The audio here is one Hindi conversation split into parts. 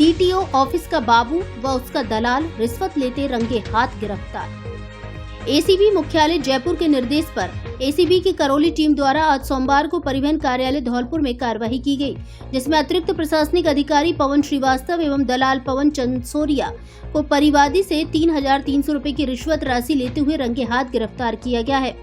डीटीओ ऑफिस का बाबू व उसका दलाल रिश्वत लेते रंगे हाथ गिरफ्तार। एसीबी मुख्यालय जयपुर के निर्देश पर एसीबी की करौली टीम द्वारा आज सोमवार को परिवहन कार्यालय धौलपुर में कार्रवाई की गई, जिसमें अतिरिक्त प्रशासनिक अधिकारी पवन श्रीवास्तव एवं दलाल पवन चंसोरिया को परिवादी से 3,300 रुपए की रिश्वत राशि लेते हुए रंगे हाथ गिरफ्तार किया गया है।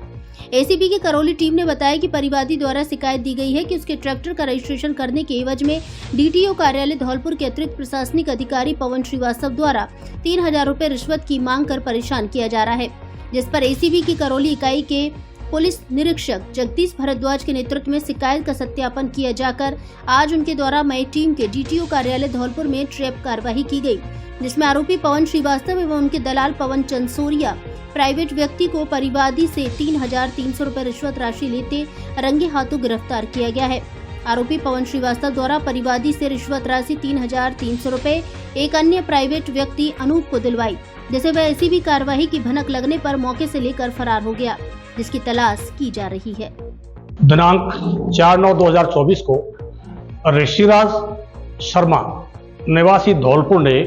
एसीबी की करौली टीम ने बताया कि परिवादी द्वारा शिकायत दी गई है कि उसके ट्रैक्टर का रजिस्ट्रेशन करने के एवज में डीटीओ कार्यालय धौलपुर के अतिरिक्त प्रशासनिक अधिकारी पवन श्रीवास्तव द्वारा 3,000 रुपए रिश्वत की मांग कर परेशान किया जा रहा है, जिस पर एसीबी की करौली इकाई के पुलिस निरीक्षक जगदीश भारद्वाज के नेतृत्व में शिकायत का सत्यापन किया जाकर आज उनके द्वारा मई टीम के डीटीओ कार्यालय धौलपुर में ट्रैप कार्रवाई की गई, जिसमें आरोपी पवन श्रीवास्तव एवं उनके दलाल पवन चंसोरिया प्राइवेट व्यक्ति को परिवादी से 3,300 रुपए रिश्वत राशि लेते रंगे हाथों गिरफ्तार किया गया है। आरोपी पवन श्रीवास्तव द्वारा परिवादी से रिश्वत राशि 3,300 रुपए एक अन्य प्राइवेट व्यक्ति अनूप को दिलवाई, जिसे वह एसीबी कार्रवाई की भनक लगने पर मौके से लेकर फरार हो गया, जिसकी तलाश की जा रही है। दिनांक 4/9/2024 को ऋषिराज शर्मा निवासी धौलपुर ने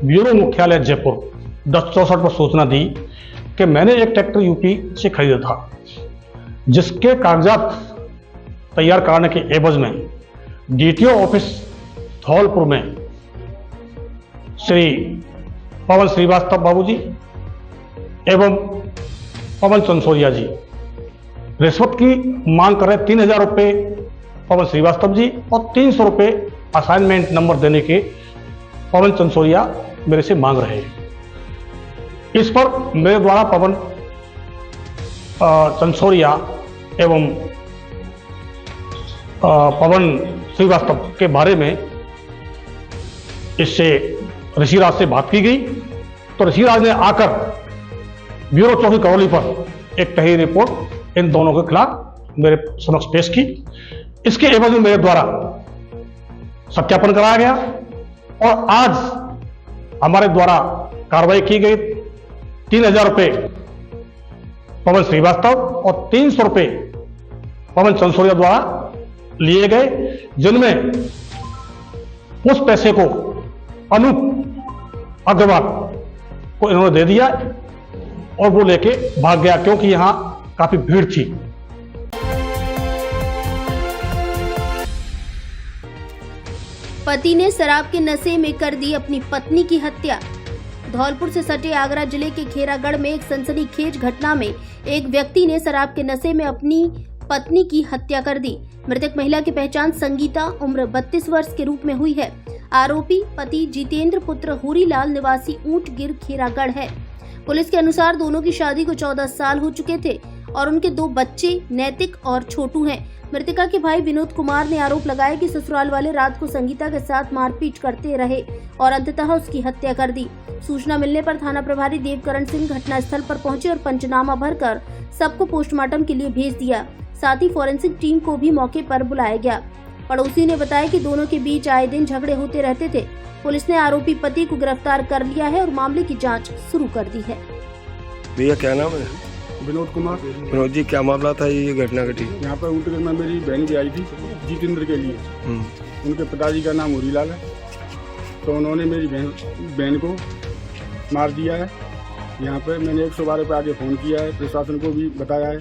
ब्यूरो मुख्यालय जयपुर 1064 पर सूचना दी कि मैंने एक ट्रैक्टर यूपी से खरीदा था, जिसके कागजात तैयार कराने के एवज में डीटीओ ऑफिस धौलपुर में श्री पवन श्रीवास्तव बाबूजी एवं पवन चंसोरिया जी रिश्वत की मांग कर रहे 3,000 रुपये पवन श्रीवास्तव जी और 300 रुपये असाइनमेंट नंबर देने के पवन चंसोरिया मेरे से मांग रहे हैं। इस पर मेरे द्वारा पवन चंसोरिया एवं पवन श्रीवास्तव के बारे में इससे ऋषिराज से बात की गई, तो ऋषिराज ने आकर ब्यूरो चौकी करौली पर एक तहरीर रिपोर्ट इन दोनों के खिलाफ मेरे समक्ष पेश की। इसके एवज में मेरे द्वारा सत्यापन कराया गया और आज हमारे द्वारा कार्रवाई की गई। 3,000 रुपये पवन श्रीवास्तव और 300 रुपये पवन चंसोरिया द्वारा लिए गए, जिनमें उस पैसे को अनूप अग्रवाल को इन्होंने दे दिया और वो लेके भाग गया, क्योंकि यहां काफी भीड़ थी। पति ने शराब के नशे में कर दी अपनी पत्नी की हत्या। धौलपुर से सटे आगरा जिले के खेरागढ़ में एक सनसनीखेज घटना में एक व्यक्ति ने शराब के नशे में अपनी पत्नी की हत्या कर दी। मृतक महिला की पहचान संगीता उम्र 32 वर्ष के रूप में हुई है। आरोपी पति जितेंद्र पुत्र हुरीलाल निवासी ऊंटगिर खेरागढ़ है। पुलिस के अनुसार दोनों की शादी को 14 साल हो चुके थे और उनके 2 बच्चे नैतिक और छोटू हैं। मृतका के भाई विनोद कुमार ने आरोप लगाया कि ससुराल वाले रात को संगीता के साथ मारपीट करते रहे और अंततः उसकी हत्या कर दी। सूचना मिलने पर थाना प्रभारी देवकरण सिंह घटनास्थल पर पहुंचे और पंचनामा भरकर सबको पोस्टमार्टम के लिए भेज दिया। साथ ही फॉरेंसिक टीम को भी मौके पर बुलाया गया। पड़ोसी ने बताया कि दोनों के बीच आए दिन झगड़े होते रहते थे। पुलिस ने आरोपी पति को गिरफ्तार कर लिया है और मामले की जांच शुरू कर दी है। भैया क्या नाम है? विनोद कुमार। विनोद जी, क्या मामला था ये घटना घटी? यहाँ पर ऊँटगिर में मेरी बहन भी आई थी जितेंद्र के लिए। उनके पिताजी का नाम हुरीलाल है, तो उन्होंने मेरी बहन को मार दिया है। यहाँ पे मैंने 112 पे आगे फ़ोन किया है, प्रशासन को भी बताया है।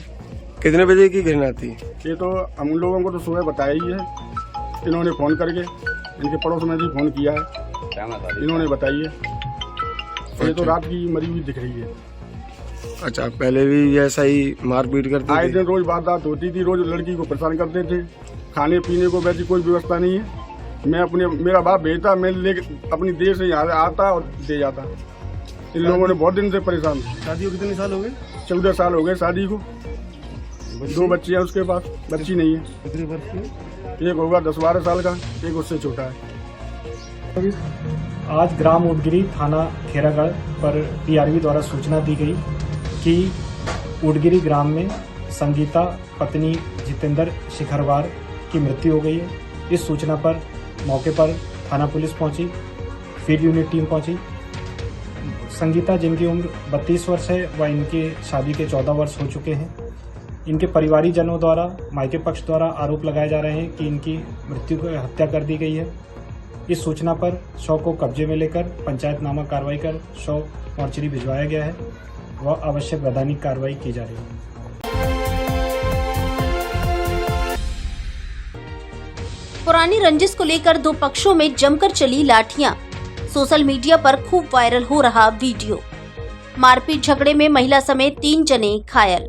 कितने बजे की घटना थी? ये तो हम उन लोगों को तो सुबह बताया ही है, इन्होंने फ़ोन करके इनके पड़ोस में भी फ़ोन किया है, इन्होंने बताई है। ये तो रात की मरी हुई दिख रही है। अच्छा, पहले भी ऐसा ही मारपीट करते आए थे? दिन रोज वारदात होती थी, रोज लड़की को परेशान करते थे। खाने पीने को वैसी कोई व्यवस्था नहीं है। मैं मेरा बाप भेजता, मैं लेके अपनी देश से यहाँ आता और दे जाता। इन लोगों ने बहुत दिन से परेशान। शादी को कितने साल हो गए? 14 साल हो गए शादी को। 2 बच्चे हैं उसके पास, बच्ची नहीं है। कितने वर्ष की? एक होगा 10-12 साल का, एक उससे छोटा है। आज ग्राम ऊटगिरी थाना खेरागढ़ पर पीआरवी द्वारा सूचना दी गई कि ऊटगिरी ग्राम में संगीता पत्नी जितेंद्र शिखरवार की मृत्यु हो गई है। इस सूचना पर मौके पर थाना पुलिस पहुंची, फील्ड यूनिट टीम पहुंची। संगीता, जिनकी उम्र 32 वर्ष है, व इनके शादी के 14 वर्ष हो चुके हैं। इनके परिवारी जनों द्वारा, मायके पक्ष द्वारा आरोप लगाए जा रहे हैं कि इनकी मृत्यु को हत्या कर दी गई है। इस सूचना पर शव को कब्जे में लेकर पंचायतनामा कार्रवाई कर शव मोर्चरी भिजवाया गया है व आवश्यक वैधानिक कार्रवाई की जा रही है। पुरानी रंजिश को लेकर दो पक्षों में जमकर चली लाठियां। सोशल मीडिया पर खूब वायरल हो रहा वीडियो। मारपीट झगड़े में महिला समेत 3 जने घायल।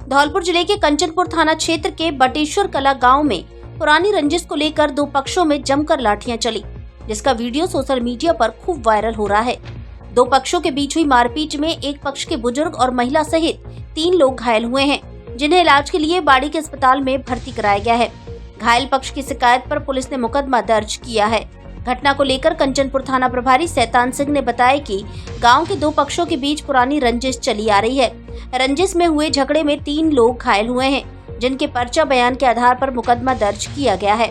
धौलपुर जिले के कंचनपुर थाना क्षेत्र के बटेश्वर कला गांव में पुरानी रंजिश को लेकर दो पक्षों में जमकर लाठियां चली, जिसका वीडियो सोशल मीडिया पर खूब वायरल हो रहा है। दो पक्षों के बीच हुई मारपीट में एक पक्ष के बुजुर्ग और महिला सहित 3 लोग घायल हुए हैं, जिन्हें इलाज के लिए बाड़ी के अस्पताल में भर्ती कराया गया है। घायल पक्ष की शिकायत पर पुलिस ने मुकदमा दर्ज किया है। घटना को लेकर कंचनपुर थाना प्रभारी शैतान सिंह ने बताया कि गांव के दो पक्षों के बीच पुरानी रंजिश चली आ रही है। रंजिश में हुए झगड़े में 3 लोग घायल हुए हैं, जिनके पर्चा बयान के आधार पर मुकदमा दर्ज किया गया है।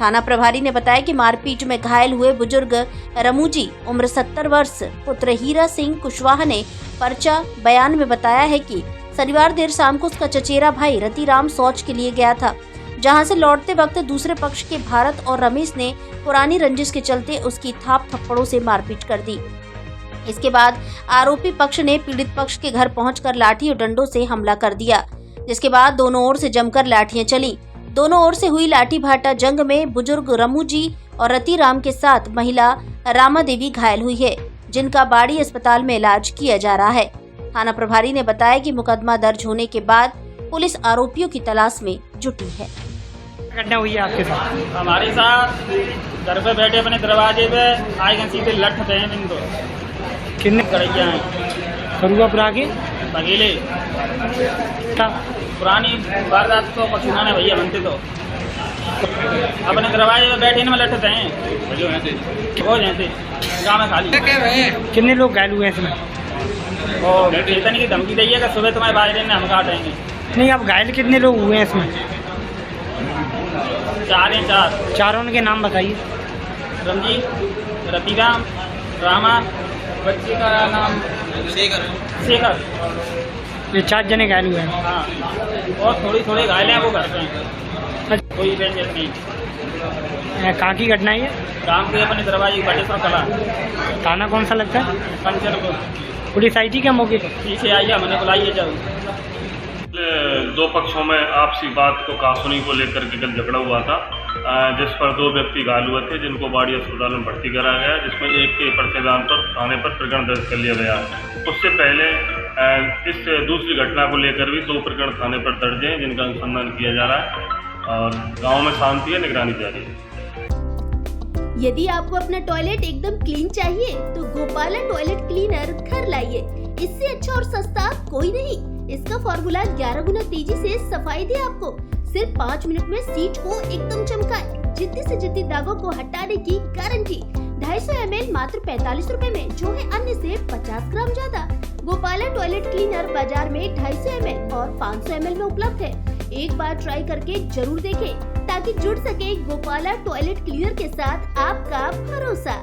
थाना प्रभारी ने बताया कि मारपीट में घायल हुए बुजुर्ग रमूजी उम्र 70 वर्ष पुत्र हीरा सिंह कुशवाहा ने पर्चा बयान में बताया है कि शनिवार देर शाम को उसका चचेरा भाई रतिराम शौच के लिए गया था, जहां से लौटते वक्त दूसरे पक्ष के भारत और रमेश ने पुरानी रंजिश के चलते उसकी थाप थप्पड़ों से मारपीट कर दी। इसके बाद आरोपी पक्ष ने पीड़ित पक्ष के घर पहुंचकर लाठी और डंडों से हमला कर दिया, जिसके बाद दोनों ओर से जमकर लाठियां चली। दोनों ओर से हुई लाठी भाटा जंग में बुजुर्ग रमूजी और रतिराम के साथ महिला रामा देवी घायल हुई है, जिनका बाड़ी अस्पताल में इलाज किया जा रहा है। थाना प्रभारी ने बताया कि मुकदमा दर्ज होने के बाद पुलिस आरोपियों की तलाश में जुटी है। घटना हुई है आपके साथ? हमारे साथ घर पे बैठे अपने दरवाजे पे आए गए, सीधे लठ थे इनको। कितने कड़ैया हैं करुआपुरा के बघेले था? पुरानी वारदात को पछुआने भैया बनते तो अपने दरवाजे पे बैठे में लठ थे हो जाते गाँव में खाली। कितने लोग घायल हुए इसमें? और वेतन की धमकी दी है कि सुबह तुम्हारे बाजरे में हम काटेंगे। नहीं, अब घायल कितने लोग हुए हैं इसमें? 4 चारों के नाम बताइए। रंजीत, रतिराम, रामा, बच्चे का नाम शेखर। ये 4 जने घायल हुए हैं। हाँ, और थोड़ी घायल हैं, वो घर पे हैं, कोई डेंजर नहीं। कहाँ की घटना है ये? गाँव के अपने दरवाजे बटेश्वर कला। थाना कौन सा लगता है? कंचनपुर। पुलिस आई थी क्या मौके पर? पीछे आइए, मैंने बुलाइए जरूर। दो पक्षों में आपसी बात को कानूनी को लेकर के कल झगड़ा हुआ था, जिस पर 2 व्यक्ति घायल हुए थे, जिनको बाड़ी अस्पताल में भर्ती कराया गया, जिसमें एक के पर्चेदान पर थाने पर प्रकरण दर्ज कर लिया गया है। उससे पहले इस दूसरी घटना को लेकर भी 2 प्रकरण थाने पर दर्ज हैं, जिनका अनुसंधान किया जा रहा है और गाँव में शांति है, निगरानी जारी है। यदि आपको अपना टॉयलेट एकदम क्लीन चाहिए तो गोपाला टॉयलेट क्लीनर घर लाइए। इससे अच्छा और सस्ता कोई नहीं। इसका फॉर्मूला 11 गुना तेजी से सफाई दे आपको। सिर्फ 5 मिनट में सीट को एकदम चमकाए। जिद्दी से जिद्दी दागों को हटाने की गारंटी। 250 ml मात्र 45 रुपए में, जो है अन्य से 50 ग्राम ज्यादा। गोपाला टॉयलेट क्लीनर बाजार में 250 ml और 500 ml में उपलब्ध है। एक बार ट्राई करके जरूर देखें, ताकि जुड़ सके गोपाला टॉयलेट क्लीनर के साथ आपका भरोसा।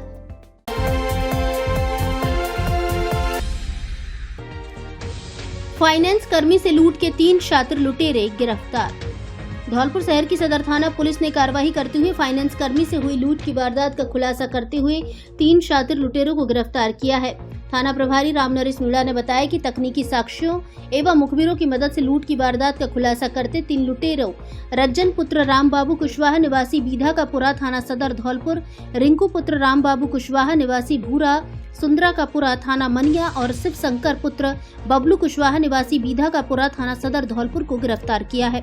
फाइनेंस कर्मी से लूट के 3 शातिर लुटेरे गिरफ्तार। धौलपुर शहर की सदर थाना पुलिस ने कार्रवाई करते हुए फाइनेंस कर्मी से हुई लूट की वारदात का खुलासा करते हुए 3 शातिर लुटेरों को गिरफ्तार किया है। थाना प्रभारी रामनरेश मीणा ने बताया कि तकनीकी साक्ष्यों एवं मुखबिरों की मदद से लूट की वारदात का खुलासा करते 3 लुटेरों रज्जन पुत्र राम बाबू कुशवाहा निवासी बीधा का पुरा थाना सदर धौलपुर, रिंकू पुत्र राम बाबू कुशवाहा निवासी भूरा सुंदरा का पुरा थाना मनिया और शिव शंकर पुत्र बबलू कुशवाहा निवासी बीधा का पुरा थाना सदर धौलपुर को गिरफ्तार किया है।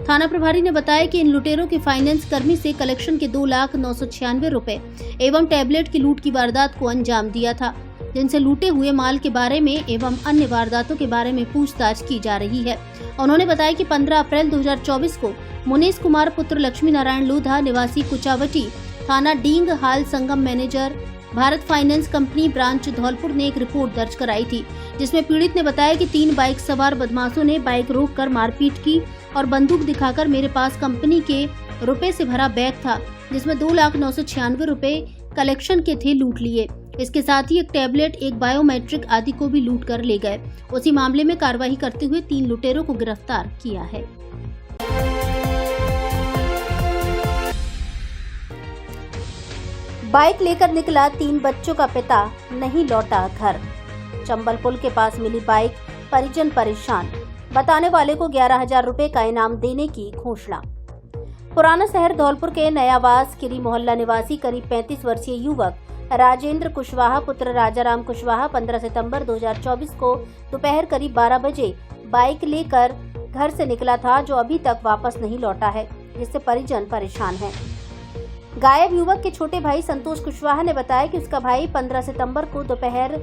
थाना प्रभारी ने बताया कि इन लुटेरों के फाइनेंस कर्मी से कलेक्शन के 2,996,000 रुपए एवं टैबलेट की लूट की वारदात को अंजाम दिया था, जिनसे लूटे हुए माल के बारे में एवं अन्य वारदातों के बारे में पूछताछ की जा रही है। उन्होंने बताया कि 15 अप्रैल 2024 को मुनीश कुमार पुत्र लक्ष्मी नारायण लोधा निवासी कुचावटी थाना डींग हाल संगम manager Bharat finance company branch Dholpur ने एक रिपोर्ट दर्ज कराई थी, जिसमें पीड़ित ने बताया कि 3 बाइक सवार बदमाशों ने बाइक रोककर मारपीट की और बंदूक दिखाकर मेरे पास कंपनी के रुपए से भरा बैग था, जिसमें 2,996,000 रुपए कलेक्शन के थे, लूट लिए। इसके साथ ही एक टैबलेट, एक बायोमेट्रिक आदि को भी लूट कर ले गए। उसी मामले में कार्रवाई करते हुए 3 लुटेरों को गिरफ्तार किया है। बाइक लेकर निकला 3 बच्चों का पिता, नहीं लौटा घर। चंबल पुल के पास मिली बाइक, परिजन परेशान, बताने वाले को 11,000 रुपए का इनाम देने की घोषणा। पुराना शहर धौलपुर के नयावास किरी मोहल्ला निवासी करीब 35 वर्षीय युवक राजेंद्र कुशवाहा पुत्र राजाराम कुशवाहा 15 सितंबर 2024 को दोपहर करीब 12 बजे बाइक लेकर घर से निकला था, जो अभी तक वापस नहीं लौटा है, जिससे परिजन परेशान हैं। गायब युवक के छोटे भाई संतोष कुशवाहा ने बताया कि उसका भाई 15 सितंबर को दोपहर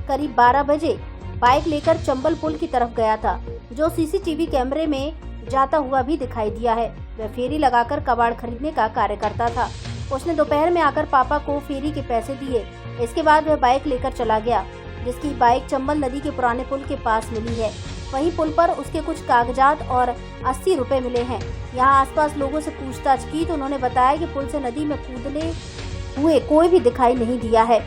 करीब 12 बजे बाइक लेकर चंबल पुल की तरफ गया था, जो सीसीटीवी कैमरे में जाता हुआ भी दिखाई दिया है। वह फेरी लगाकर कबाड़ खरीदने का कार्य करता था। उसने दोपहर में आकर पापा को फेरी के पैसे दिए। इसके बाद वह बाइक लेकर चला गया, जिसकी बाइक चंबल नदी के पुराने पुल के पास मिली है। वहीं पुल पर उसके कुछ कागजात और 80 रुपए मिले हैं। यहां आसपास लोगों से पूछताछ की तो उन्होंने बताया कि पुल से नदी में कूदने हुए कोई भी दिखाई नहीं दिया है।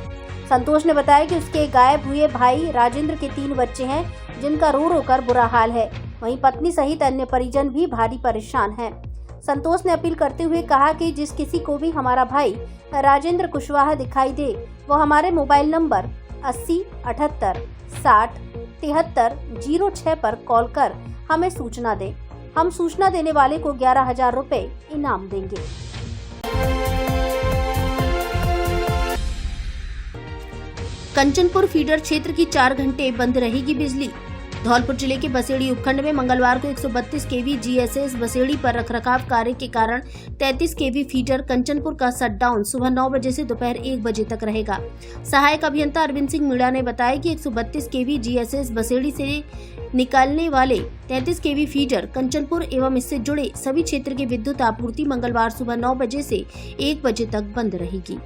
संतोष ने बताया कि उसके गायब हुए भाई राजेंद्र के 3 बच्चे हैं, जिनका रो रो कर बुरा हाल है। वहीं पत्नी सहित अन्य परिजन भी भारी परेशान हैं। संतोष ने अपील करते हुए कहा कि जिस किसी को भी हमारा भाई राजेंद्र कुशवाहा दिखाई दे, वो हमारे मोबाइल नंबर 80 78 60 73 06 पर कॉल कर हमें सूचना दें। हम सूचना देने वाले को 11,000 रुपए इनाम देंगे। कंचनपुर फीडर क्षेत्र की 4 घंटे बंद रहेगी बिजली। धौलपुर जिले के बसेड़ी उपखंड में मंगलवार को 132 केवी जीएसएस बसेड़ी पर रखरखाव कार्य के कारण 33 केवी फीडर कंचनपुर का शटडाउन सुबह 9 बजे से दोपहर 1 बजे तक रहेगा। सहायक अभियंता अरविंद सिंह मीणा ने बताया कि 132 केवी जीएसएस बसेड़ी से निकालने वाले 33 केवी फीडर कंचनपुर एवं इससे जुड़े सभी क्षेत्र की विद्युत आपूर्ति मंगलवार सुबह 9 बजे से 1 बजे तक बंद रहेगी।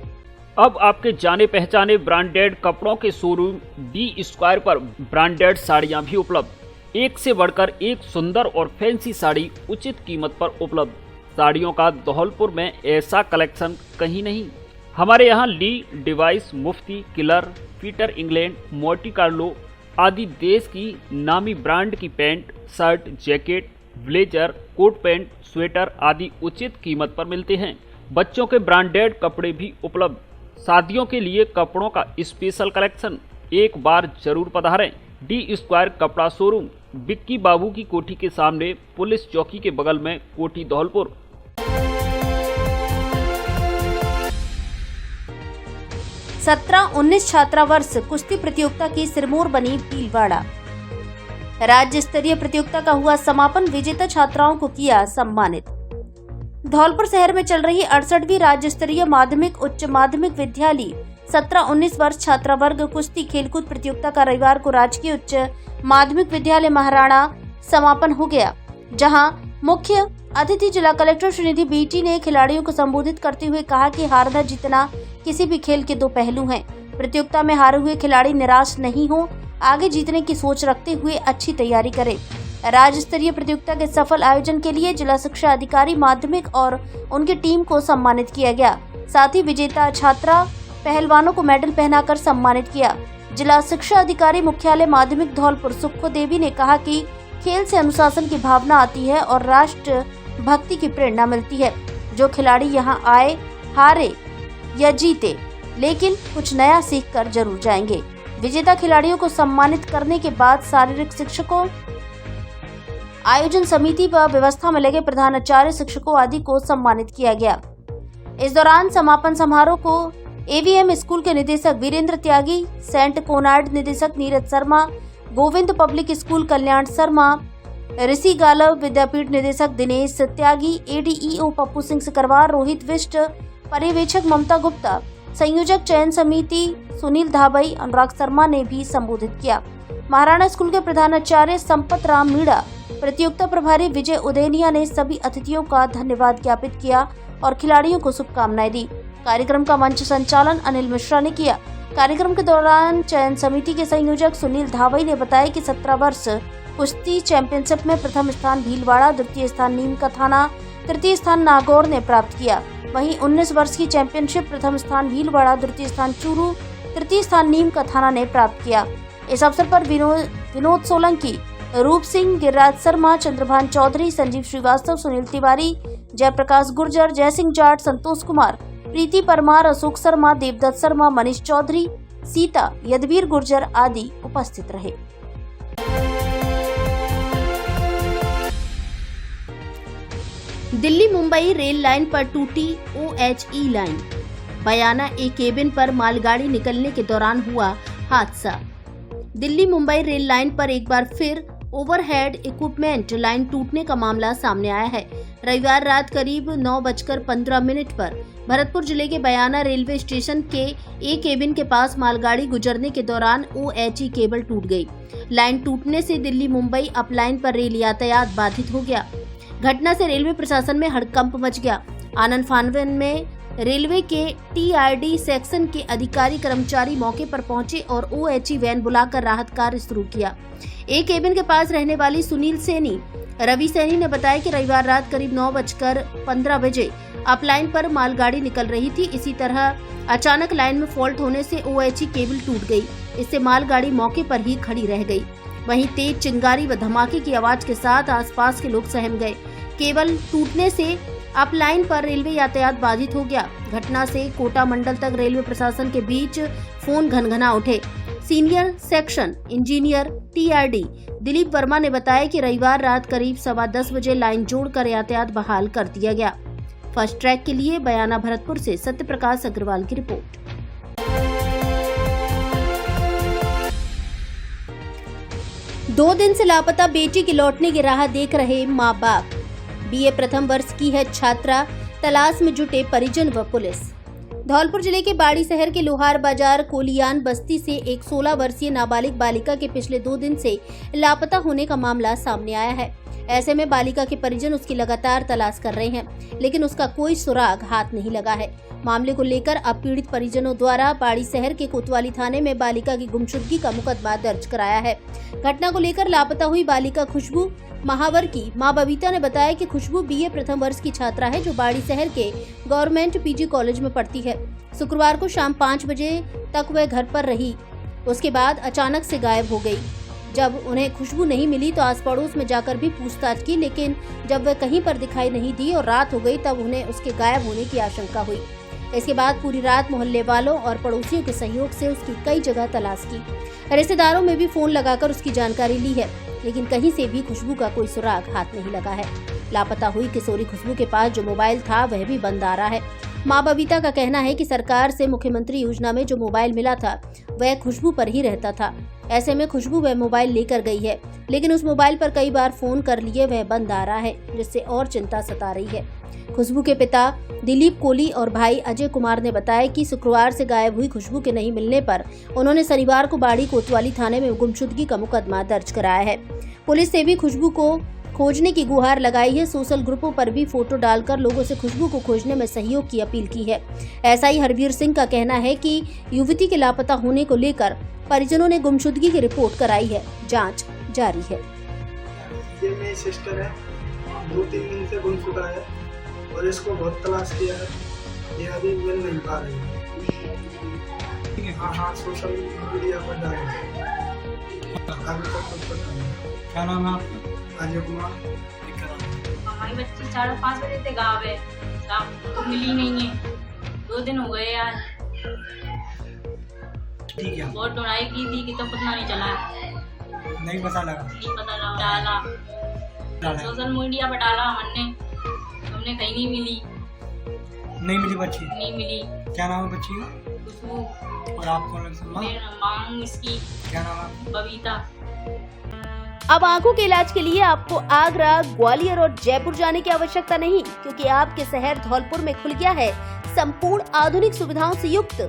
अब आपके जाने पहचाने ब्रांडेड कपड़ों के शोरूम डी स्क्वायर पर ब्रांडेड साड़ियां भी उपलब्ध। एक से बढ़कर एक सुंदर और फैंसी साड़ी उचित कीमत पर उपलब्ध। साड़ियों का धौलपुर में ऐसा कलेक्शन कहीं नहीं। हमारे यहाँ ली, डिवाइस, Mufti, Killer, Peter England, Monte Carlo आदि देश की नामी ब्रांड की pant, shirt, jacket, blazer, coat pant, sweater आदि उचित कीमत पर मिलते हैं। बच्चों के ब्रांडेड कपड़े भी उपलब्ध। शादियों के लिए कपड़ों का स्पेशल कलेक्शन, एक बार जरूर पधारें। डी स्क्वायर कपड़ा शोरूम, बिक्की बाबू की कोठी के सामने, पुलिस चौकी के बगल में, कोठी धौलपुर। 17-19 छात्रावर्ष कुश्ती प्रतियोगिता की सिरमौर बनी भीलवाड़ा। राज्य स्तरीय प्रतियोगिता का हुआ समापन, विजेता छात्राओं को किया सम्मानित। धौलपुर शहर में चल रही 68वीं राज्य स्तरीय माध्यमिक उच्च माध्यमिक विद्यालय 17-19 वर्ष छात्रा वर्ग कुश्ती खेलकूद प्रतियोगिता का रविवार को राजकीय उच्च माध्यमिक विद्यालय महाराणा समापन हो गया, जहां मुख्य अतिथि जिला कलेक्टर श्रीनिधि बीटी ने खिलाड़ियों को संबोधित करते हुए कहा कि हारना जीतना किसी भी खेल के 2 पहलू हैं। प्रतियोगिता में हारे हुए खिलाड़ी निराश नहीं हो, आगे जीतने की सोच रखते हुए अच्छी तैयारी करें। राज्य स्तरीय प्रतियोगिता के सफल आयोजन के लिए जिला शिक्षा अधिकारी माध्यमिक और उनकी टीम को सम्मानित किया गया। साथ ही विजेता छात्रा पहलवानों को मेडल पहनाकर सम्मानित किया। जिला शिक्षा अधिकारी मुख्यालय माध्यमिक धौलपुर सुखो देवी ने कहा कि खेल से अनुशासन की भावना आती है और राष्ट्र भक्ति की प्रेरणा मिलती है। जो खिलाड़ी यहाँ आए, हारे या जीते, लेकिन कुछ नया सीख कर जरूर जाएंगे। विजेता खिलाड़ियों को सम्मानित करने के बाद शारीरिक शिक्षकों, आयोजन समिति व व्यवस्था में लगे प्रधानाचार्य, शिक्षकों आदि को सम्मानित किया गया। इस दौरान समापन समारोह को एवीएम स्कूल के निदेशक वीरेंद्र त्यागी, सेंट कोनार्ड निदेशक नीरज शर्मा, गोविंद पब्लिक स्कूल कल्याण शर्मा, ऋषि गालव विद्यापीठ निदेशक दिनेश त्यागी, एडीईओ पप्पू सिंह सिकरवार, रोहित विष्ट, पर्यवेक्षक ममता गुप्ता, संयोजक चयन समिति सुनील धाबई, अनुराग शर्मा ने भी संबोधित किया। महाराणा स्कूल के प्रधानाचार्य संपत राम मीणा, प्रतियोगिता प्रभारी विजय उदेनिया ने सभी अतिथियों का धन्यवाद ज्ञापित किया और खिलाड़ियों को शुभकामनाएं दी। कार्यक्रम का मंच संचालन अनिल मिश्रा ने किया। कार्यक्रम के दौरान चयन समिति के संयोजक सुनील धावई ने बताया कि 17 वर्ष कुश्ती चैंपियनशिप में प्रथम स्थान भीलवाड़ा, द्वितीय स्थान नीम का थाना, तृतीय स्थान नागौर ने प्राप्त किया। वहीं 19 वर्ष की चैंपियनशिप प्रथम स्थान भीलवाड़ा, द्वितीय स्थान चूरू, तृतीय स्थान नीम का थाना ने प्राप्त किया। इस अवसर पर विनोद सोलंकी, रूप सिंह, गिरिराज शर्मा, चंद्रभान चौधरी, संजीव श्रीवास्तव, सुनील तिवारी, जयप्रकाश गुर्जर, जयसिंह जाट, संतोष कुमार, प्रीति परमार, अशोक शर्मा, देवदत्त शर्मा, मनीष चौधरी, सीता, यदवीर गुर्जर आदि उपस्थित रहे। दिल्ली मुंबई रेल लाइन पर टूटी OHE लाइन। बयाना ए केबिन पर मालगाड़ी निकलने के दौरान हुआ हादसा। दिल्ली मुंबई रेल लाइन पर एक बार फिर ओवरहेड इक्विपमेंट लाइन टूटने का मामला सामने आया है। रविवार रात करीब 9:15 पर भरतपुर जिले के बयाना रेलवे स्टेशन के ए केबिन के पास मालगाड़ी गुजरने के दौरान OHE केबल टूट गई। लाइन टूटने से दिल्ली मुंबई अप लाइन पर रेल यातायात बाधित हो गया। घटना से रेलवे प्रशासन में हड़कंप मच गया। आनंद फानवन में रेलवे के TRD सेक्शन के अधिकारी कर्मचारी मौके पर पहुंचे और OHE वैन बुलाकर राहत कार्य शुरू किया। एक केबिन के पास रहने वाली सुनील सैनी, रवि सैनी ने बताया कि रविवार रात करीब 9:15 बजे अपलाइन पर मालगाड़ी निकल रही थी। इसी तरह अचानक लाइन में फॉल्ट होने से OHE केबल टूट गई। इससे मालगाड़ी मौके पर ही खड़ी रह गई। वहीं तेज चिंगारी व धमाके की आवाज के साथ आसपास के लोग सहम गए। केबल टूटने से अप लाइन पर रेलवे यातायात बाधित हो गया। घटना से कोटा मंडल तक रेलवे प्रशासन के बीच फोन घनघना उठे। Senior section engineer TRD Dilip Verma ने बताया कि रविवार रात करीब 10:15 बजे लाइन जोड़कर यातायात बहाल कर दिया गया। फर्स्ट ट्रैक के लिए बयाना भरतपुर से सत्यप्रकाश अग्रवाल की रिपोर्ट। 2 दिन से लापता बेटी के लौटने की राह देख रहे माँ बाप। BA प्रथम वर्ष की है छात्रा, तलाश में जुटे परिजन व पुलिस। धौलपुर जिले के बाड़ी शहर के लोहार बाजार कोलियान बस्ती से एक 16 वर्षीय नाबालिग बालिका के पिछले 2 दिन से लापता होने का मामला सामने आया है। ऐसे में बालिका के परिजन उसकी लगातार तलाश कर रहे हैं, लेकिन उसका कोई सुराग हाथ नहीं लगा है। मामले को लेकर अब पीड़ित परिजनों द्वारा बाड़ी शहर के कोतवाली थाने में बालिका की गुमशुदगी का मुकदमा दर्ज कराया है। घटना को लेकर लापता हुई बालिका खुशबू महावर की मां बबीता ने बताया कि खुशबू BA प्रथम वर्ष की छात्रा है, जो बाड़ी शहर के गवर्नमेंट PG कॉलेज में पढ़ती है। शुक्रवार को शाम 5 बजे तक वह घर पर रही, उसके बाद अचानक से गायब हो गई। जब उन्हें खुशबू नहीं मिली तो आस पड़ोस में जाकर भी पूछताछ की, लेकिन जब वह कहीं पर दिखाई नहीं दी और रात हो गई तब उन्हें उसके गायब होने की आशंका हुई। इसके बाद पूरी रात मोहल्ले वालों और पड़ोसियों के सहयोग से उसकी कई जगह तलाश की। रिश्तेदारों में भी फोन लगाकर उसकी जानकारी ली है, लेकिन कहीं से भी खुशबू का कोई सुराग हाथ नहीं लगा है। लापता हुई किशोरी खुशबू के पास जो मोबाइल था वह भी बंद आ रहा है। मां बबीता का कहना है कि सरकार से मुख्यमंत्री योजना में जो मोबाइल मिला था वह खुशबू पर ही रहता था। ऐसे में खुशबू वह मोबाइल लेकर गई है, लेकिन उस मोबाइल पर कई बार फोन कर लिए वह बंद आ रहा है, जिससे और चिंता सता रही है। खुशबू के पिता दिलीप कोहली और भाई अजय कुमार ने बताया कि शुक्रवार से गायब हुई खुशबू के नहीं मिलने पर उन्होंने शनिवार को बाड़ी कोतवाली थाने में गुमशुदगी का मुकदमा दर्ज कराया है। पुलिस से भी खुशबू को खोजने की गुहार लगाई है। सोशल ग्रुपों पर भी फोटो डालकर लोगों से खुशबू को खोजने में सहयोग की अपील की है। SI हरवीर सिंह का कहना है कि युवती के लापता होने को लेकर परिजनों ने गुमशुदगी की रिपोर्ट कराई है, जांच जारी है। ये मेरी सिस्टर है, 2-3 दिन से गुमशुदा है और इसको बहुत तलाश किया है, ये अभी मिल नहीं पा रही है। हाँ, सोशल मीडिया पर डाले अभी तक कुछ पता नहीं। क्या नाम है आपका? अजय कुमार। हमारी बच्ची 4:30 बजे से गाँव है, शाम तो मिली नहीं है। 2 दिन हो गए यार। ठीक है। बहुत ढूंढाई की थी कि तो पता नहीं चला। नहीं पता लगा। नहीं पता लगा। डाला सोशल मीडिया पर डाला हमने कहीं नहीं मिली। नहीं मिली बच्ची? नहीं मिली। क्या नाम है बच्ची का? खुशबू। और आप कौन है? मेरा मांग इसकी। क्या नाम है? बबीता। अब आंखों के इलाज के लिए आपको आगरा, ग्वालियर और जयपुर जाने की आवश्यकता नहीं, क्योंकि आपके शहर धौलपुर में खुल गया है संपूर्ण आधुनिक सुविधाओं से युक्त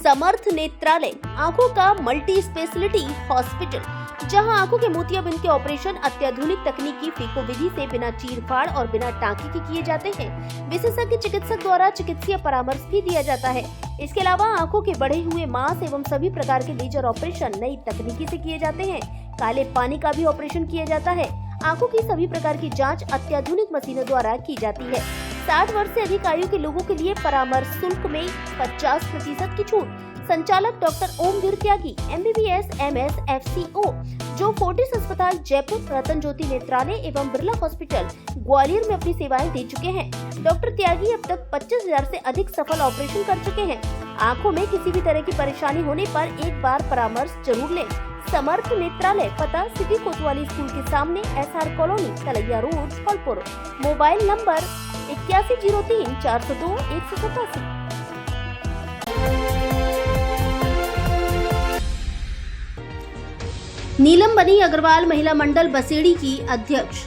समर्थ नेत्रालय, आंखों का मल्टी स्पेशलिटी हॉस्पिटल, जहां आंखों के मोतियाबिंद के ऑपरेशन अत्याधुनिक तकनीकी फीको विधि से बिना चीरफाड़ और बिना टांके के किए जाते हैं। विशेषज्ञ चिकित्सक द्वारा चिकित्सीय परामर्श भी दिया जाता है। इसके अलावा आंखों के बढ़े हुए मांस एवं सभी प्रकार के लेजर ऑपरेशन नई तकनीकी से किए जाते हैं। काले पानी का भी ऑपरेशन किया जाता है। आंखों की सभी प्रकार की जांच अत्याधुनिक मशीनों द्वारा की जाती है। 60 वर्ष से अधिक आयु के लोगों के लिए परामर्श शुल्क में 50% की छूट। संचालक डॉक्टर ओम वीर त्यागी, MBBS MS FCO, जो फोर्टिस अस्पताल जयपुर, रतन ज्योति नेत्रालय एवं बिरला हॉस्पिटल ग्वालियर में अपनी सेवाएं दे चुके हैं। डॉक्टर त्यागी अब तक 25,000 से अधिक सफल ऑपरेशन कर चुके हैं। आंखों में किसी भी तरह की परेशानी होने पर एक बार परामर्श जरूर लें। समर्थ नेत्रालय, पता सिटी कोतवाली स्कूल के सामने, SR colony, Talaiya road, Dholpur. Mobile number 8103 402 187। Neelam बनी अग्रवाल महिला मंडल बसेड़ी की अध्यक्ष।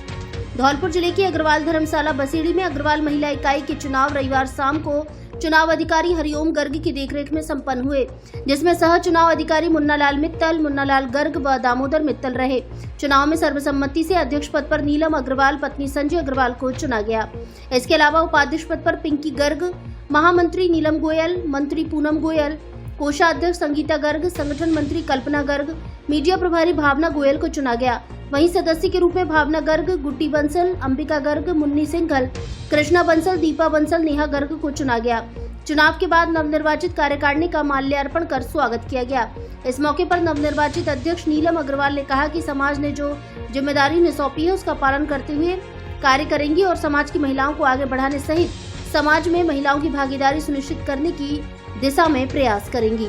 धौलपुर जिले की अग्रवाल धर्मशाला बसेड़ी में अग्रवाल महिला इकाई के चुनाव रविवार शाम को चुनाव अधिकारी हरिओम गर्ग की देखरेख में संपन्न हुए, जिसमें सह चुनाव अधिकारी मुन्नालाल मित्तल, मुन्नालाल गर्ग व दामोदर मित्तल रहे। चुनाव में सर्वसम्मति से अध्यक्ष पद पर नीलम अग्रवाल पत्नी संजय अग्रवाल को चुना गया। इसके अलावा उपाध्यक्ष पद पर पिंकी गर्ग, महामंत्री नीलम गोयल, मंत्री पूनम गोयल, कोषाध्यक्ष संगीता गर्ग, संगठन मंत्री कल्पना गर्ग, मीडिया प्रभारी भावना गोयल को चुना गया। वहीं सदस्य के रूप में भावना गर्ग, गुड्डी बंसल, अंबिका गर्ग, मुन्नी सिंघल, कृष्णा बंसल, दीपा बंसल, नेहा गर्ग को चुना गया। चुनाव के बाद नवनिर्वाचित कार्यकारिणी का माल्यार्पण कर स्वागत किया गया। इस मौके पर नवनिर्वाचित अध्यक्ष नीलम अग्रवाल ने कहा कि समाज ने जो जिम्मेदारी उन्हें सौंपी है उसका पालन करते हुए कार्य करेंगी और समाज की महिलाओं को आगे बढ़ाने सहित समाज में महिलाओं की भागीदारी सुनिश्चित करने की दिशा में प्रयास करेंगी।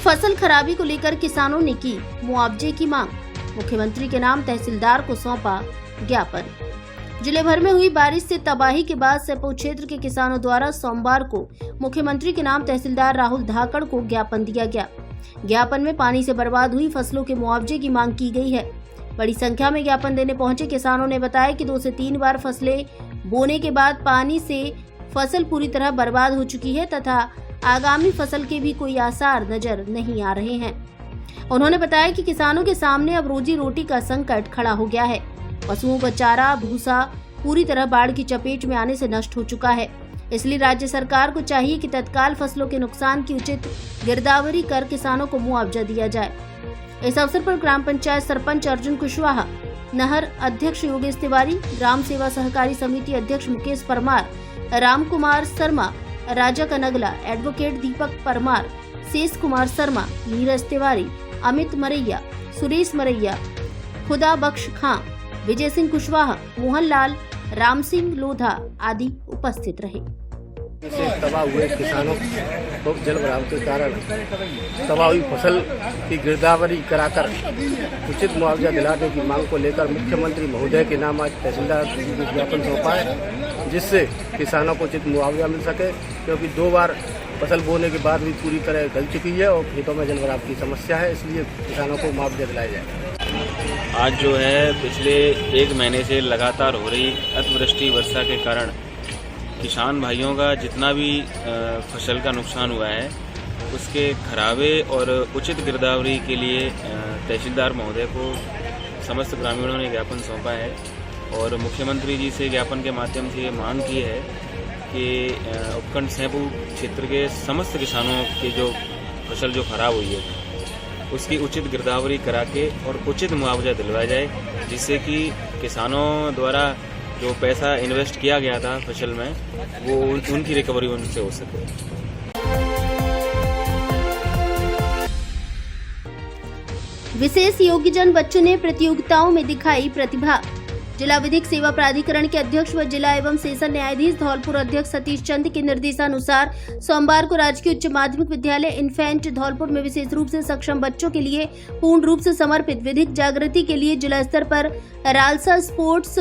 फसल खराबी को लेकर किसानों ने की मुआवजे की मांग। मुख्यमंत्री के नाम तहसीलदार को सौंपा ज्ञापन। जिले भर में हुई बारिश से तबाही के बाद सेपऊ क्षेत्र के किसानों द्वारा सोमवार को मुख्यमंत्री के नाम तहसीलदार राहुल धाकड़ को ज्ञापन दिया गया। ज्ञापन में पानी से बर्बाद हुई फसलों के मुआवजे की मांग की गई है। बड़ी संख्या में ज्ञापन देने पहुंचे किसानों ने बताया कि 2 से 3 बार फसलें बोने के बाद पानी से फसल पूरी तरह बर्बाद हो चुकी है तथा आगामी फसल के भी कोई आसार नजर नहीं आ रहे हैं। उन्होंने बताया कि किसानों के सामने अब रोजी रोटी का संकट खड़ा हो गया है। पशुओं का चारा, भूसा पूरी तरह बाढ़ की चपेट में आने से नष्ट हो चुका है। इसलिए राज्य सरकार को चाहिए कि तत्काल फसलों के नुकसान की उचित गिरदावरी कर किसानों को मुआवजा दिया जाए। इस अवसर पर ग्राम पंचायत सरपंच अर्जुन कुशवाहा, नहर अध्यक्ष योगेश तिवारी, ग्राम सेवा सहकारी समिति अध्यक्ष मुकेश परमार, राम कुमार शर्मा, राजा कनगला, एडवोकेट दीपक परमार, शेष कुमार शर्मा, नीरज तिवारी, अमित मरैया, सुरेश मरैया, खुदा बख्श खां, विजय सिंह कुशवाहा, मोहन लाल, राम सिंह लोधा आदि उपस्थित रहे। से तबाह हुए किसानों को जल भराव के कारण तबाह हुई फसल की गिरदावरी कराकर उचित मुआवजा दिलाने की मांग को लेकर मुख्यमंत्री महोदय के नाम आज तहसीलदार को ज्ञापन सौंपा है, जिससे किसानों को उचित मुआवजा मिल सके, क्योंकि 2 बार फसल बोने के बाद भी पूरी तरह गल चुकी है और खेतों में जल भराव की समस्या है। इसलिए किसानों को मुआवजा दिलाया जाए। आज जो है पिछले 1 महीने से लगातार हो रही अतिवृष्टि वर्षा के कारण किसान भाइयों का जितना भी फसल का नुकसान हुआ है उसके खराबे और उचित गिरदावरी के लिए तहसीलदार महोदय को समस्त ग्रामीणों ने ज्ञापन सौंपा है और मुख्यमंत्री जी से ज्ञापन के माध्यम से ये मांग की है कि उपखंड सेपऊ क्षेत्र के समस्त किसानों की जो फसल जो खराब हुई है उसकी उचित गिरदावरी करा के और उचित मुआवजा दिलवाया जाए, जिससे कि किसानों द्वारा जो पैसा इन्वेस्ट किया गया था फसल में वो उनकी रिकवरी उनसे हो सके। विशेष योग्यजन बच्चों ने प्रतियोगिताओं में दिखाई प्रतिभा। जिला विधिक सेवा प्राधिकरण के अध्यक्ष व जिला एवं सेशन न्यायाधीश धौलपुर अध्यक्ष सतीश चंद के निर्देशानुसार सोमवार को राजकीय उच्च माध्यमिक विद्यालय इन्फेंट धौलपुर में विशेष रूप से सक्षम बच्चों के लिए पूर्ण रूप से समर्पित विधिक जागृति के लिए जिला स्तर पर रालसा स्पोर्ट्स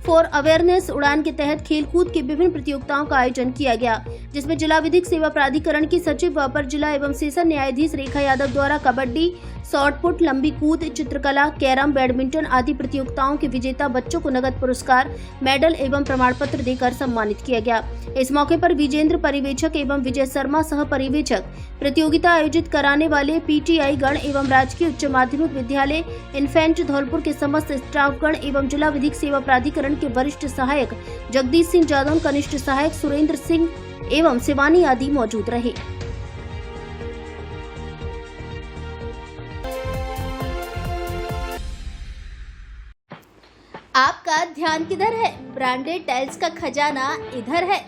फॉर अवेयरनेस उड़ान के तहत खेलकूद की विभिन्न प्रतियोगिताओं का आयोजन किया गया, जिसमें जिला विधिक सेवा प्राधिकरण की सचिव व अपर जिला एवं सेशन न्यायाधीश रेखा यादव द्वारा कबड्डी, शॉटपुट, लंबी कूद, चित्रकला, कैरम, बैडमिंटन आदि प्रतियोगिताओं के विजेता बच्चों को नगद पुरस्कार, मेडल एवं प्रमाण पत्र देकर सम्मानित किया गया। इस मौके पर विजेंद्र पर्यवेक्षक एवं विजय शर्मा सह पर्यवेक्षक, प्रतियोगिता आयोजित कराने वाले पीटीआई गण एवं राजकीय उच्च माध्यमिक विद्यालय इन्फेंट धौलपुर के समस्त स्टाफ गण एवं जिला विधिक सेवा प्राधिकरण के वरिष्ठ सहायक जगदीश सिंह जादव, कनिष्ठ सहायक सुरेंद्र सिंह एवं शिवानी आदि मौजूद रहे। आपका ध्यान किधर है? ब्रांडेड टाइल्स का खजाना इधर है।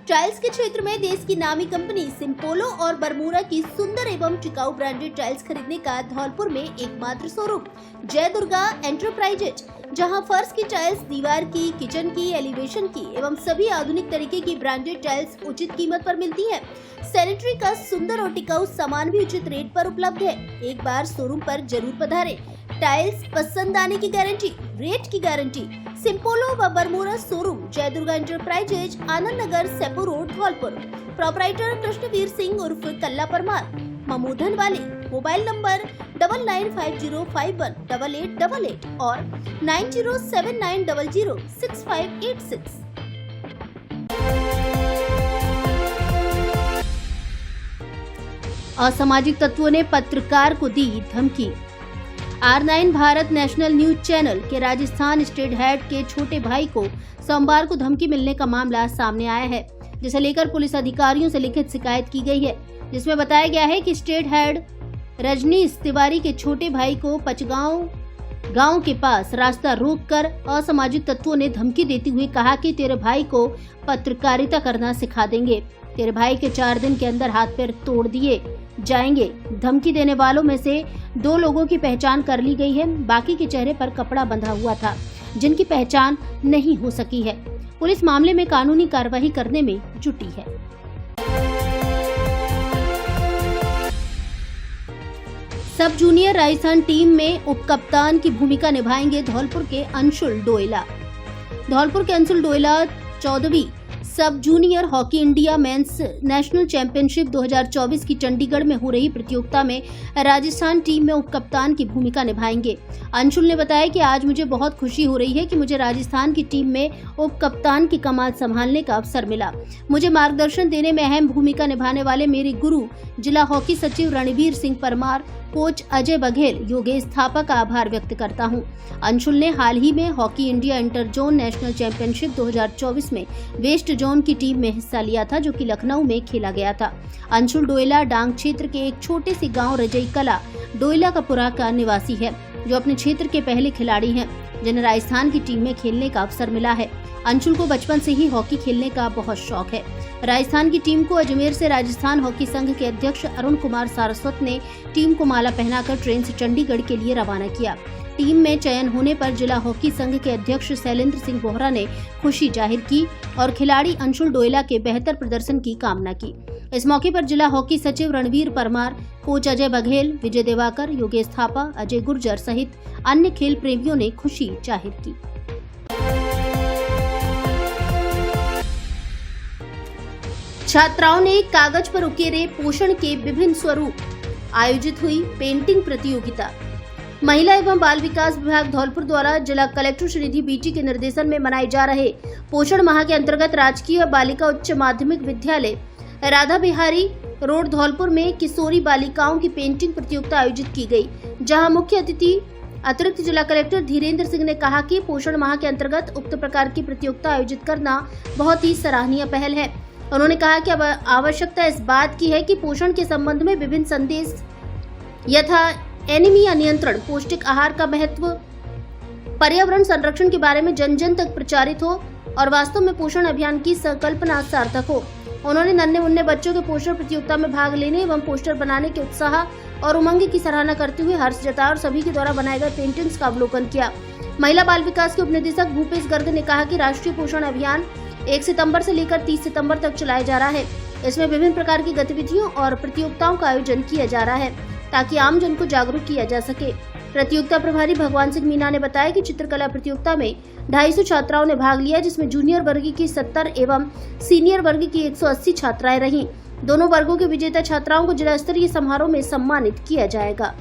टाइल्स के क्षेत्र में देश की नामी कंपनी सिम्पोलो और बरमूडा की सुंदर एवं टिकाऊ ब्रांडेड टाइल्स खरीदने का धौलपुर में एकमात्र शोरूम जय दुर्गा एंटरप्राइजेज, जहां फर्श की टाइल्स, दीवार की, किचन की, एलिवेशन की एवं सभी आधुनिक तरीके की ब्रांडेड टाइल्स उचित कीमत पर मिलती है। सैनिटरी का सुंदर और टिकाऊ सामान भी उचित रेट पर उपलब्ध है। एक बार शोरूम पर जरूर पधारें। टाइल्स पसंद आने की गारंटी, रेट की गारंटी। सिम्पोलो व बरमूडा शोरूम जय Durga enterprises, Anand Nagar, Sepu road, Dholpur. Proprietor Krishnaveer Singh उर्फ कल्ला परमार, ममूधन वाले। मोबाइल नंबर 9950518888 और 9079006586। असामाजिक तत्वों ने पत्रकार को दी धमकी। R9 Bharat national news channel के राजस्थान स्टेट हेड के छोटे भाई को सोमवार को धमकी मिलने का मामला सामने आया है, जिसे लेकर पुलिस अधिकारियों से लिखित शिकायत की गई है, जिसमें बताया गया है कि स्टेट हेड रजनीश तिवारी के छोटे भाई को पचगांव गांव के पास रास्ता रोककर असामाजिक तत्वों ने धमकी देते हुए कहा कि तेरे भाई को पत्रकारिता करना सिखा देंगे, तेरे भाई के 4 दिन के अंदर हाथ पैर तोड़ दिए जाएंगे। धमकी देने वालों में से 2 लोगों की पहचान कर ली गई है, बाकी के चेहरे पर कपड़ा बंधा हुआ था, जिनकी पहचान नहीं हो सकी है। पुलिस मामले में कानूनी कार्रवाई करने में जुटी है। सब जूनियर राजस्थान टीम में उपकप्तान की भूमिका निभाएंगे धौलपुर के अंशुल डोयला। धौलपुर के अंशुल डोयला 14वीं sub junior hockey India men's national championship 2024 की चंडीगढ़ में हो रही प्रतियोगिता में राजस्थान टीम में उपकप्तान की भूमिका निभाएंगे। अंशुल ने बताया कि आज मुझे बहुत खुशी हो रही है कि मुझे राजस्थान की टीम में उपकप्तान की कमान संभालने का अवसर मिला। मुझे मार्गदर्शन देने में अहम भूमिका निभाने वाले मेरे गुरु जिला हॉकी सचिव रणवीर सिंह परमार, कोच अजय बघेल, योगेश थापा का आभार व्यक्त करता हूं। अंशुल ने हाल ही में hockey India inter zone national championship 2024 में वेस्ट जोन की टीम में हिस्सा लिया था, जो कि लखनऊ में खेला गया था। अंशुल डोयला डांग क्षेत्र के एक छोटे से गांव रजई कला डोयला कपुरा का निवासी है, जो अपने क्षेत्र के पहले खिलाड़ी हैं जिन्हें राजस्थान की टीम में खेलने का अवसर मिला है। अंशुल को बचपन से ही हॉकी खेलने का बहुत शौक है। राजस्थान की टीम को अजमेर से राजस्थान हॉकी संघ के अध्यक्ष अरुण कुमार सारस्वत ने टीम को माला पहनाकर ट्रेन से चंडीगढ़ के लिए रवाना किया। टीम में चयन होने पर जिला हॉकी संघ के अध्यक्ष शैलेंद्र सिंह बोहरा ने खुशी जाहिर की और खिलाड़ी अंशुल डोयला के बेहतर प्रदर्शन की कामना की। इस मौके पर जिला हॉकी सचिव रणवीर परमार, कोच अजय बघेल, विजय देवाकर, योगेश थापा, अजय गुर्जर सहित अन्य खेल प्रेमियों ने खुशी जाहिर की। छात्राओं ने कागज पर उकेरे पोषण के विभिन्न स्वरूप। आयोजित हुई पेंटिंग प्रतियोगिता। महिला एवं बाल विकास विभाग धौलपुर द्वारा जिला कलेक्टर श्रीनिधि बीटी के निर्देशन में मनाए जा रहे पोषण माह के अंतर्गत राजकीय बालिका उच्च माध्यमिक विद्यालय राधा बिहारी रोड धौलपुर में किशोरी बालिकाओं की पेंटिंग प्रतियोगिता आयोजित की गई, जहां मुख्य अतिथि अतिरिक्त जिला कलेक्टर धीरेन्द्र सिंह ने कहा कि पोषण माह के अंतर्गत उक्त प्रकार की प्रतियोगिता आयोजित करना बहुत ही सराहनीय पहल है। उन्होंने कहा कि अब आवश्यकता इस बात की है कि पोषण के संबंध में विभिन्न संदेश यथा एनीमिया नियंत्रण, पौष्टिक आहार का महत्व, पर्यावरण संरक्षण के बारे में जन जन तक प्रचारित हो और वास्तव में पोषण अभियान की संकल्पना सार्थक हो। उन्होंने नन्हे मुन्ने बच्चों के पोषण प्रतियोगिता में भाग लेने एवं पोस्टर बनाने के उत्साह और उमंग की सराहना करते हुए हर्ष जताया और सभी के द्वारा बनाए गए पेंटिंग्स का अवलोकन किया। महिला बाल विकास के उपनिदेशक भूपेश गर्ग ने कहा कि राष्ट्रीय पोषण अभियान 1 सितंबर से लेकर 30 सितंबर तक चलाया जा रहा है। इसमें विभिन्न प्रकार की गतिविधियों और प्रतियोगिताओं का आयोजन किया जा रहा है ताकि आम जन को जागरूक किया जा सके। प्रतियोगिता प्रभारी भगवान सिंह मीना ने बताया कि चित्रकला प्रतियोगिता में 250 छात्राओं ने भाग लिया, जिसमें जूनियर वर्ग की 70 एवं सीनियर वर्ग की 180 छात्राएं रहीं। दोनों वर्गों के विजेता छात्राओं को जिला स्तरीय समारोह में सम्मानित किया जाएगा।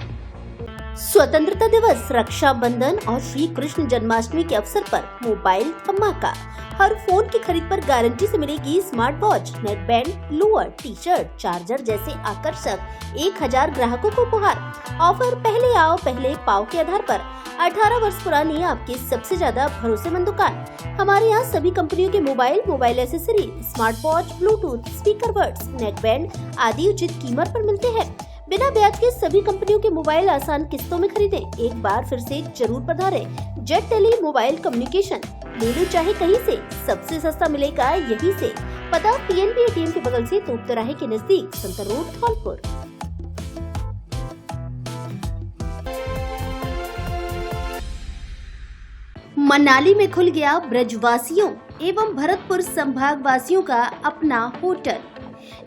स्वतंत्रता दिवस, रक्षाबंधन और श्री कृष्ण जन्माष्टमी के अवसर पर मोबाइल धमाका। हर फोन की खरीद पर गारंटी से मिलेगी smart watch, neck band, lower, T shirt, charger जैसे आकर्षक 1000 ग्राहकों को उपहार। ऑफर पहले आओ पहले पाओ के आधार पर 18 वर्ष पुरानी आपकी सबसे ज्यादा भरोसेमंद दुकान। हमारे यहाँ सभी कंपनियों के mobile accessory, smart watch, Bluetooth, speaker buds, neck band आदि उचित कीमत पर मिलते हैं। बिना ब्याज के सभी कंपनियों के मोबाइल आसान किस्तों में खरीदें। एक बार फिर से जरूर पधारें। जेट टेली मोबाइल कम्युनिकेशन, ले लो चाहे कहीं से, सबसे सस्ता मिलेगा यहीं से। पता पीएनबी एटीएम के बगल से तोप तिराहे के नजदीक संतर रोड धौलपुर। मनाली में खुल गया ब्रजवासियों एवं भरतपुर संभाग वासियों का अपना होटल।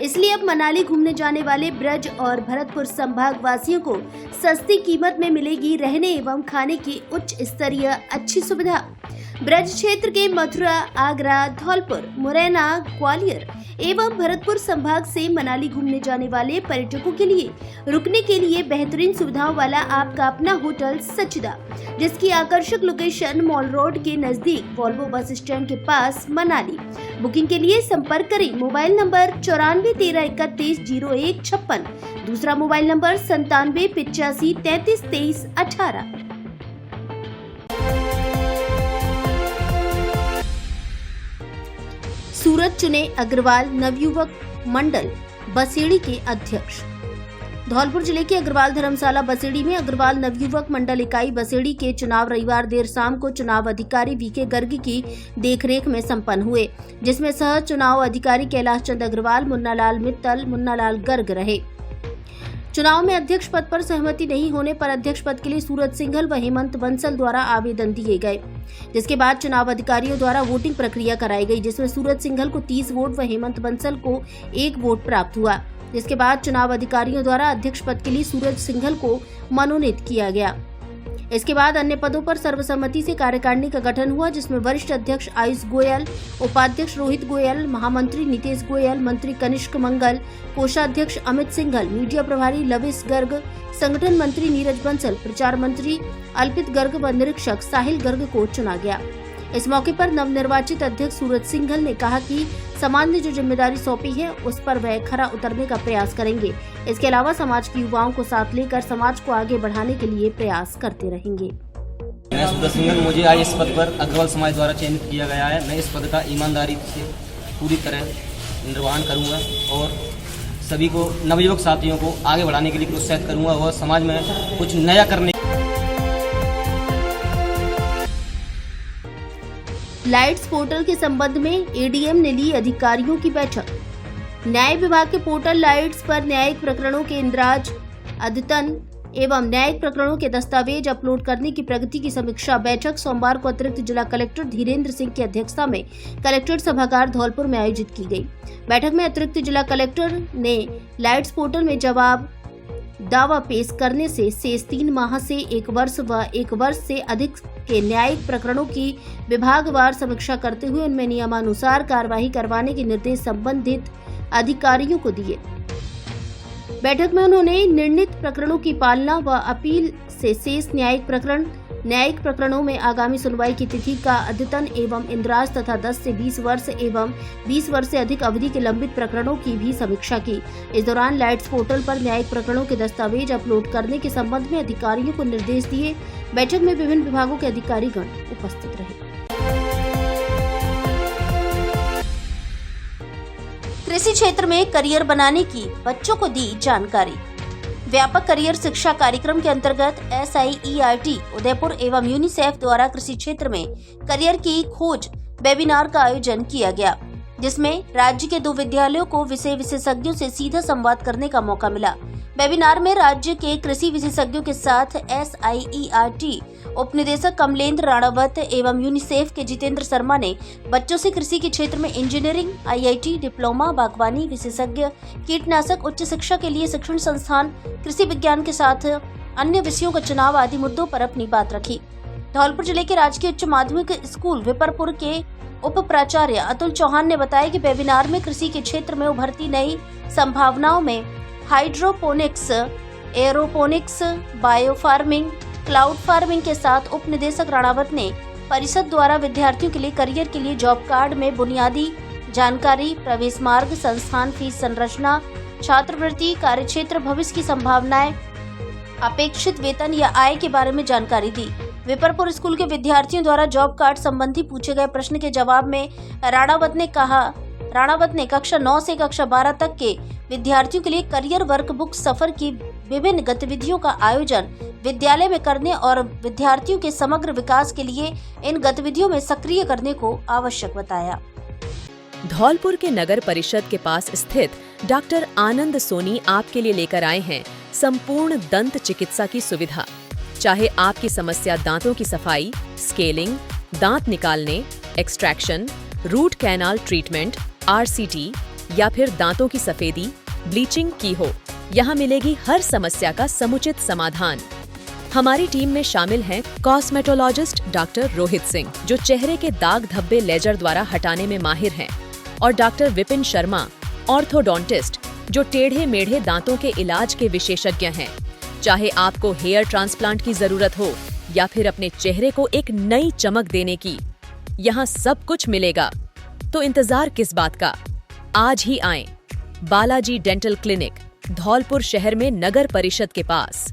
इसलिए अब मनाली घूमने जाने वाले ब्रज और भरतपुर संभाग वासियों को सस्ती कीमत में मिलेगी रहने एवं खाने की उच्च स्तरीय अच्छी सुविधा। ब्रज क्षेत्र के मथुरा, आगरा, धौलपुर, मुरैना, ग्वालियर एवं भरतपुर संभाग से मनाली घूमने जाने वाले पर्यटकों के लिए रुकने के लिए बेहतरीन सुविधाओं वाला आपका अपना होटल सचिदा, जिसकी आकर्षक लोकेशन मॉल रोड के नजदीक वॉल्वो बस स्टैंड के पास मनाली। बुकिंग के लिए संपर्क करें मोबाइल नंबर 9413310156, दूसरा मोबाइल नंबर 9785332318। सूरत चुने अग्रवाल नवयुवक मंडल बसेड़ी के अध्यक्ष। धौलपुर जिले के अग्रवाल धर्मशाला बसेड़ी में अग्रवाल नवयुवक मंडल इकाई बसेड़ी के चुनाव रविवार देर शाम को चुनाव अधिकारी वीके गर्ग की देखरेख में संपन्न हुए, जिसमें सह चुनाव अधिकारी कैलाश चंद अग्रवाल, मुन्नालाल मित्तल, मुन्नालाल गर्ग रहे। चुनाव में अध्यक्ष पद पर सहमति नहीं होने पर अध्यक्ष पद के लिए सूरज सिंघल व हेमंत बंसल द्वारा आवेदन दिए गए, जिसके बाद चुनाव अधिकारियों द्वारा वोटिंग प्रक्रिया कराई गई, जिसमें सूरज सिंघल को 30 वोट व हेमंत बंसल को 1 वोट प्राप्त हुआ। जिसके बाद चुनाव अधिकारियों द्वारा अध्यक्ष पद के लिए सूरज सिंघल को मनोनीत किया गया। इसके बाद अन्य पदों पर सर्वसम्मति से कार्यकारिणी का गठन हुआ, जिसमें वरिष्ठ अध्यक्ष आयुष गोयल, उपाध्यक्ष रोहित गोयल, महामंत्री नितेश गोयल, मंत्री कनिष्क मंगल, कोषाध्यक्ष अमित सिंघल, मीडिया प्रभारी लविश गर्ग, संगठन मंत्री नीरज बंसल, प्रचार मंत्री अल्पित गर्ग व निरीक्षक साहिल गर्ग को चुना गया। इस मौके पर नवनिर्वाचित अध्यक्ष सूरज सिंघल ने कहा कि समाज ने जो जिम्मेदारी सौंपी है उस पर वह खरा उतरने का प्रयास करेंगे। इसके अलावा समाज के युवाओं को साथ लेकर समाज को आगे बढ़ाने के लिए प्रयास करते रहेंगे। मैं सूरज सिंघल, मुझे आज इस पद पर अग्रवाल समाज द्वारा चयनित किया गया है। मैं इस पद का ईमानदारी से पूरी तरह निर्वहन करूंगा और सभी को नवयुवक साथियों को आगे बढ़ाने के लिए प्रोत्साहित करूंगा और समाज में कुछ नया करने। लाइट्स पोर्टल के संबंध में एडीएम ने ली अधिकारियों की बैठक। न्याय विभाग के पोर्टल लाइट्स पर न्यायिक प्रकरणों के इंद्राज, अद्यतन एवं न्यायिक प्रकरणों के दस्तावेज अपलोड करने की प्रगति की समीक्षा बैठक सोमवार को अतिरिक्त जिला कलेक्टर धीरेन्द्र सिंह की अध्यक्षता में कलेक्ट्रेट सभागार धौलपुर में आयोजित की गई। बैठक में अतिरिक्त जिला कलेक्टर ने लाइट्स पोर्टल में जवाब दावा पेश करने से शेष 3 माह से 1 वर्ष व 1 वर्ष से अधिक के न्यायिक प्रकरणों की विभागवार समीक्षा करते हुए उनमें नियमानुसार कार्यवाही करवाने के निर्देश संबंधित अधिकारियों को दिए। बैठक में उन्होंने निर्णीत प्रकरणों की पालना व अपील से शेष न्यायिक प्रकरणों में आगामी सुनवाई की तिथि का अद्यतन एवं इंद्राज तथा 10 से 20 वर्ष एवं 20 वर्ष से अधिक अवधि के लंबित प्रकरणों की भी समीक्षा की। इस दौरान लाइट्स पोर्टल पर न्यायिक प्रकरणों के दस्तावेज अपलोड करने के संबंध में अधिकारियों को निर्देश दिए। बैठक में विभिन्न विभागों के अधिकारीगण उपस्थित रहे। कृषि क्षेत्र में करियर बनाने की बच्चों को दी जानकारी। व्यापक करियर शिक्षा कार्यक्रम के अंतर्गत SIERT उदयपुर एवं यूनिसेफ द्वारा कृषि क्षेत्र में करियर की खोज वेबिनार का आयोजन किया गया, जिसमें राज्य के 2 विद्यालयों को विषय विशेषज्ञों से सीधा संवाद करने का मौका मिला। वेबिनार में राज्य के कृषि विशेषज्ञों के साथ SIERT उपनिदेशक कमलेंद्र राणावत एवं यूनिसेफ के जितेंद्र शर्मा ने बच्चों से कृषि के क्षेत्र में इंजीनियरिंग, IIT, डिप्लोमा, बागवानी विशेषज्ञ, कीटनाशक, उच्च शिक्षा के लिए शिक्षण संस्थान, कृषि विज्ञान के साथ अन्य विषयों का चुनाव आदि मुद्दों पर अपनी बात रखी। धौलपुर जिले के राजकीय उच्च माध्यमिक स्कूल विपरपुर के उप प्राचार्य अतुल चौहान ने बताया कि वेबिनार में कृषि के क्षेत्र में उभरती नई संभावनाओं में hydroponics, aeroponics, bio farming, cloud farming के साथ उप निदेशक राणावत ने परिषद द्वारा विद्यार्थियों के लिए करियर के लिए जॉब कार्ड में बुनियादी जानकारी, प्रवेश मार्ग, संस्थान फीस संरचना, छात्रवृत्ति, कार्यक्षेत्र, भविष्य की संभावनाएं, अपेक्षित वेतन या आय के बारे में जानकारी दी। विपरपुर स्कूल के विद्यार्थियों द्वारा जॉब कार्ड संबंधी पूछे गए प्रश्न के जवाब में राणावत ने कक्षा 9 से कक्षा 12 तक के विद्यार्थियों के लिए करियर वर्कबुक सफर की विभिन्न गतिविधियों का आयोजन विद्यालय में करने और विद्यार्थियों के समग्र विकास के लिए इन गतिविधियों में सक्रिय करने को आवश्यक बताया। धौलपुर के नगर परिषद के पास स्थित डॉक्टर आनंद सोनी आपके लिए लेकर आए हैं संपूर्ण दंत चिकित्सा की सुविधा। चाहे आपकी समस्या दांतों की सफाई, स्केलिंग, दांत निकालने, extraction, root canal treatment, RCT या फिर दांतों की सफेदी, ब्लीचिंग की हो, यहाँ मिलेगी हर समस्या का समुचित समाधान। हमारी टीम में शामिल हैं कॉस्मेटोलॉजिस्ट डॉक्टर रोहित सिंह, जो चेहरे के दाग धब्बे लेजर द्वारा हटाने में माहिर हैं, और डॉक्टर विपिन शर्मा, ऑर्थोडोंटिस्ट, जो टेढ़े मेढ़े दांतों के इलाज के विशेषज्ञ हैं। चाहे आपको हेयर ट्रांसप्लांट की जरूरत हो या फिर अपने चेहरे को एक नई चमक देने की, यहाँ सब कुछ मिलेगा। तो इंतजार किस बात का, आज ही आएं। बालाजी डेंटल क्लिनिक, धौलपुर शहर में नगर परिषद के पास।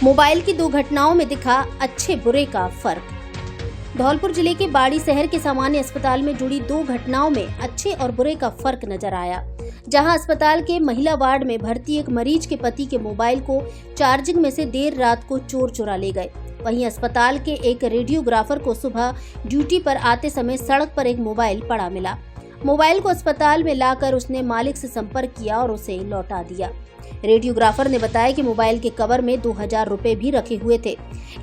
मोबाइल की 2 घटनाओं में दिखा अच्छे बुरे का फर्क। धौलपुर जिले के बाड़ी शहर के सामान्य अस्पताल में जुड़ी 2 घटनाओं में अच्छे और बुरे का फर्क नजर आया। जहां अस्पताल के महिला वार्ड में भर्ती एक मरीज के पति के मोबाइल को चार्जिंग में से देर रात को चोर चुरा ले गए। वहीं अस्पताल के एक रेडियोग्राफर को सुबह ड्यूटी पर आते समय सड़क पर एक मोबाइल पड़ा मिला। मोबाइल को अस्पताल में लाकर उसने मालिक से संपर्क किया और उसे लौटा दिया। रेडियोग्राफर ने बताया कि मोबाइल के कवर में 2000 रुपए भी रखे हुए थे।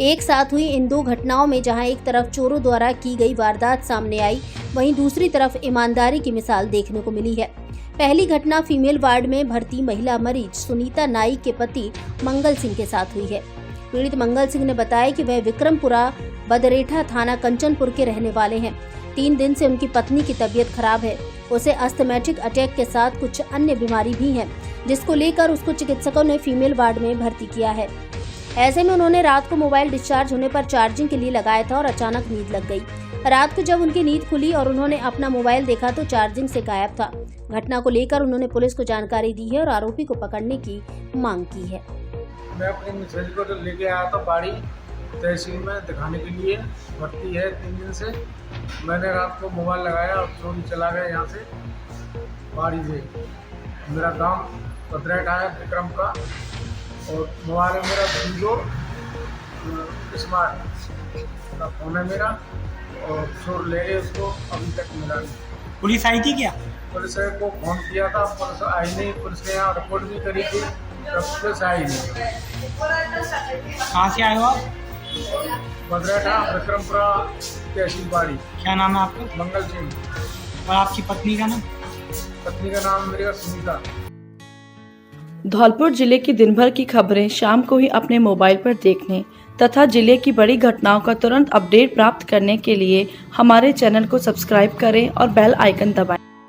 एक साथ हुई इन 2 घटनाओं में जहां एक तरफ चोरों द्वारा की गई वारदात सामने आई, वहीं दूसरी तरफ ईमानदारी की मिसाल देखने को मिली है। पहली घटना फीमेल वार्ड में भर्ती महिला मरीज सुनीता नाइक के पति मंगल सिंह के साथ हुई है। पीड़ित मंगल सिंह ने बताया कि वह विक्रमपुरा बदरेठा थाना कंचनपुर के रहने वाले हैं। 3 दिन से उनकी पत्नी की तबीयत खराब है। उसे अस्थमैटिक अटैक के साथ कुछ अन्य बीमारी भी है, जिसको लेकर उसको चिकित्सकों ने फीमेल वार्ड में भर्ती किया है। ऐसे में उन्होंने रात को मोबाइल डिस्चार्ज होने पर चार्जिंग के लिए लगाया था और अचानक नींद लग गई। रात को जब उनकी नींद खुली और उन्होंने अपना मोबाइल देखा तो चार्जिंग से गायब था। घटना को लेकर उन्होंने पुलिस को जानकारी दी है और आरोपी को पकड़ने की मांग की है। मैं अपनी मिसेज को तो लेके आया था बाड़ी तहसील में दिखाने के लिए, भर्ती है 3 दिन से। मैंने रात को मोबाइल लगाया और चोरी चला गया यहाँ से बाड़ी से। मेरा गांव बदरेठा है विक्रम का, और मोबाइल है मेरा वीवो स्मार्ट का फोन है मेरा, और चोर ले गए उसको, अभी तक मिला नहीं। पुलिस आई थी क्या? पुलिस को फोन किया था, पुलिस आई नहीं। पुलिस ने यहाँ रिपोर्ट भी करी थी, तब पुलिस आई नहीं। कहाँ से आए हो आप? बदरेठा विक्रमपुरा तहसील बाड़ी। क्या नाम है आपका? मंगल सिंह। और आपकी पत्नी का नाम? पत्नी का नाम मेरी सुनीता। धौलपुर जिले की दिन भर की खबरें शाम को ही अपने मोबाइल पर देखने तथा जिले की बड़ी घटनाओं का तुरंत अपडेट प्राप्त करने के लिए हमारे चैनल को सब्सक्राइब करें और बेल आइकन दबाएं।